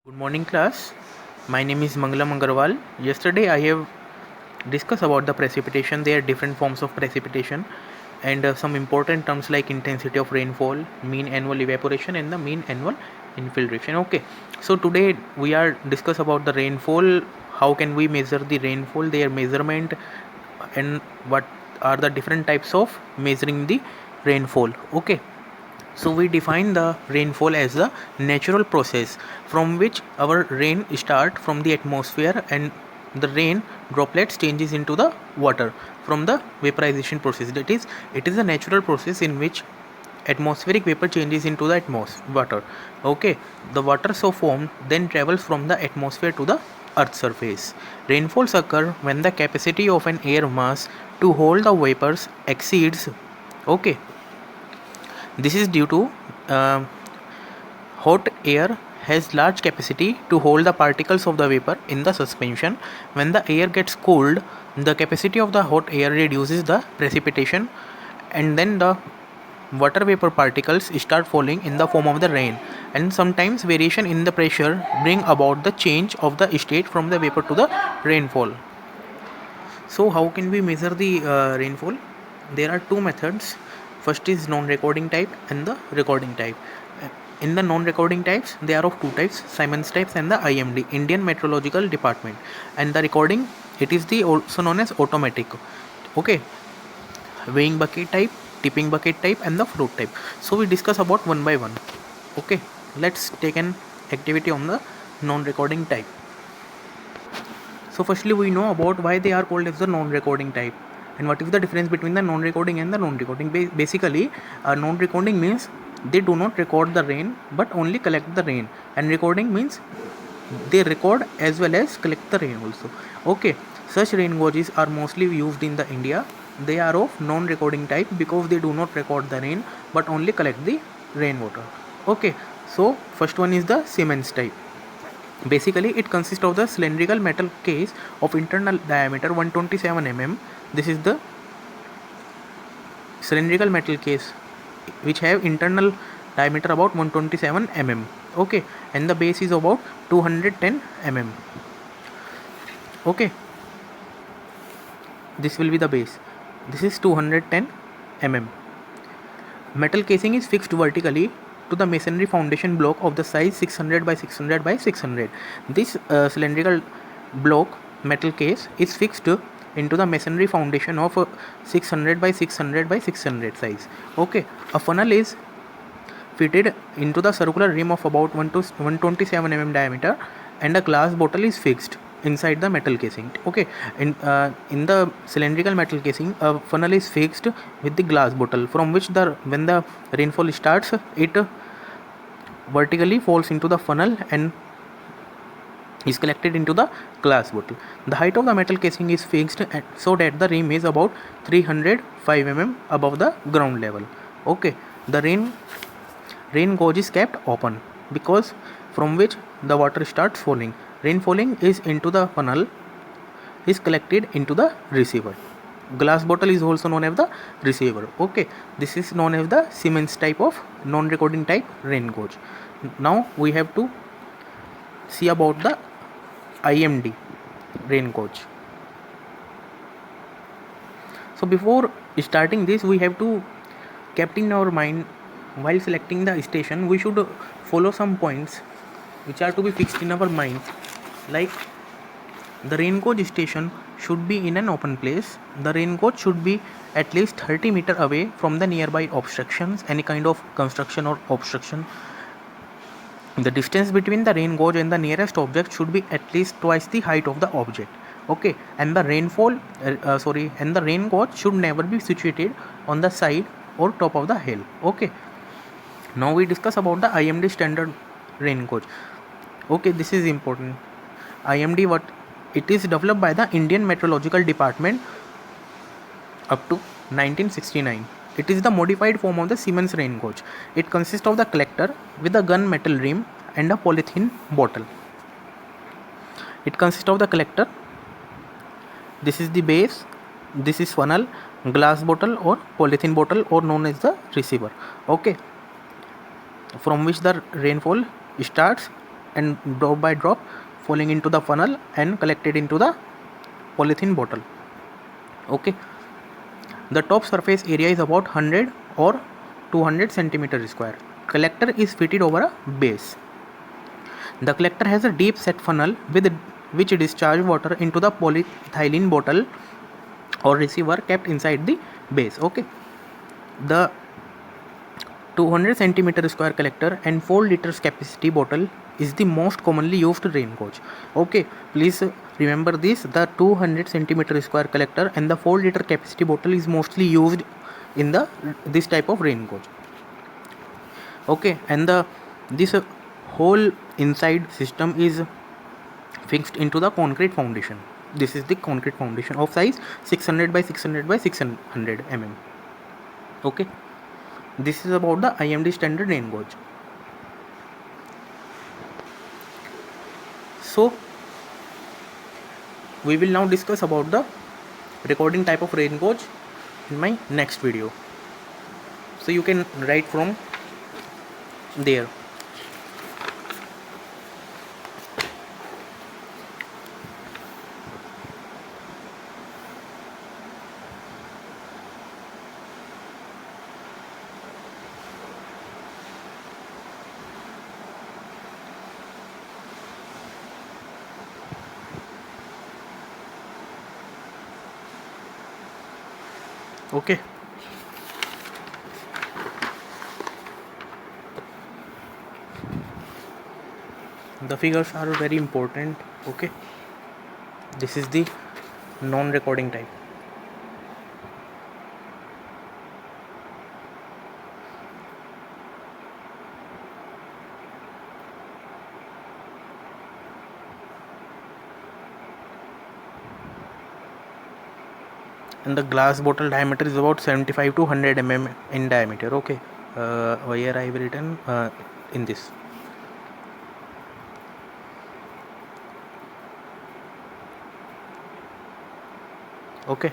Good morning, class. My name is Mangalam Agarwal. Yesterday, I have discussed about the precipitation. There are different forms of precipitation, and some important terms like intensity of rainfall, mean annual evaporation, and the mean annual infiltration. Okay. So today we are discuss about the rainfall. How can we measure the rainfall? Their measurement, and what are the different types of measuring the rainfall. Okay. So we define the rainfall as the natural process from which our rain start from the atmosphere, and the rain droplets changes into the water from the vaporization process. That is, it is a natural process in which atmospheric vapor changes into the water. Okay, the water so formed then travels from the atmosphere to the earth surface. Rainfalls occur when the capacity of an air mass to hold the vapors exceeds. Okay, this is due to uh, hot air has large capacity to hold the particles of the vapor in the suspension. When the air gets cooled, the capacity of the hot air reduces the precipitation, and then the water vapor particles start falling in the form of the rain. And sometimes variation in the pressure bring about the change of the state from the vapor to the rainfall. So how can we measure the rainfall? There are two methods. First is non-recording type and the recording type. In the non-recording types, they are of two types: Siemens types and the IMD, Indian Meteorological Department. And the recording, it is the also known as automatic. Okay, weighing bucket type, tipping bucket type, and the float type. So we discuss about one by one. Okay, let's take an activity on the non-recording type. So firstly, we know about why they are called as the non-recording type, and what is the difference between the non-recording and the non-recording. Basically, non-recording means they do not record the rain but only collect the rain, and recording means they record as well as collect the rain also. Okay, such rain gauges are mostly used in the India. They are of non-recording type because they do not record the rain but only collect the rainwater. Okay, so first one is the Siemens type. Basically, it consists of the cylindrical metal case of internal diameter 127 mm. This is the cylindrical metal case which have internal diameter about 127 mm. Okay, and the base is about 210 mm. Okay, this will be the base. This is 210 mm. Metal casing is fixed vertically to the masonry foundation block of the size 600 by 600 by 600. This cylindrical block metal case is fixed into the masonry foundation of 600 by 600 by 600 size. Okay, a funnel is fitted into the circular rim of about 127 mm diameter, and a glass bottle is fixed inside the metal casing. Okay, in the cylindrical metal casing, a funnel is fixed with the glass bottle from which the when the rainfall starts, it vertically falls into the funnel and is collected into the glass bottle. The height of the metal casing is fixed so that the rim is about 305 mm above the ground level. Okay, the rain gauge is kept open because from which the water starts falling. Rain falling is into the funnel is collected into the receiver. Glass bottle is also known as the receiver. Okay, this is known as the Siemens type of non-recording type rain gauge. Now we have to see about the IMD rain gauge. So before starting this, we have to kept in our mind while selecting the station. We should follow some points which are to be fixed in our mind, like the rain gauge station should be in an open place. The rain gauge should be at least 30 meter away from the nearby obstructions, any kind of construction or obstruction. The distance between the rain gauge and the nearest object should be at least twice the height of the object. Okay, and the and the rain gauge should never be situated on the side or top of the hill. Okay, now we discuss about the IMD standard rain gauge. Okay, this is important. IMD, what it is developed by the Indian Meteorological Department up to 1969. It is the modified form of the Siemens rain gauge. It consists of the collector with a gun metal rim and a polythene bottle. It consists of the collector. This is the base. This is funnel, glass bottle or polythene bottle, or known as the receiver. Okay, from which the rainfall starts and drop by drop falling into the funnel and collected into the polythene bottle. Okay, the top surface area is about 100 or 200 centimeter square. Collector is fitted over a base. The collector has a deep set funnel with which discharge water into the polyethylene bottle or receiver kept inside the base. Okay, the 200 centimeter square collector and 4 liters capacity bottle is the most commonly used rain gauge. Okay, please remember this: the 200 centimeter square collector and the 4 liter capacity bottle is mostly used in the this type of rain gauge. Okay, and this whole inside system is fixed into the concrete foundation. This is the concrete foundation of size 600 by 600 by 600 mm. Okay, this is about the IMD standard rain gauge. So we will now discuss about the recording type of rain gauge in my next video. So you can write from there. Okay, the figures are very important. Okay, this is the non-recording type. And the glass bottle diameter is about 75 to 100 mm in diameter. Okay, here I have written in this. Okay,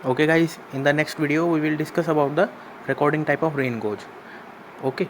okay guys, in the next video we will discuss about the recording type of rain gauge. Okay.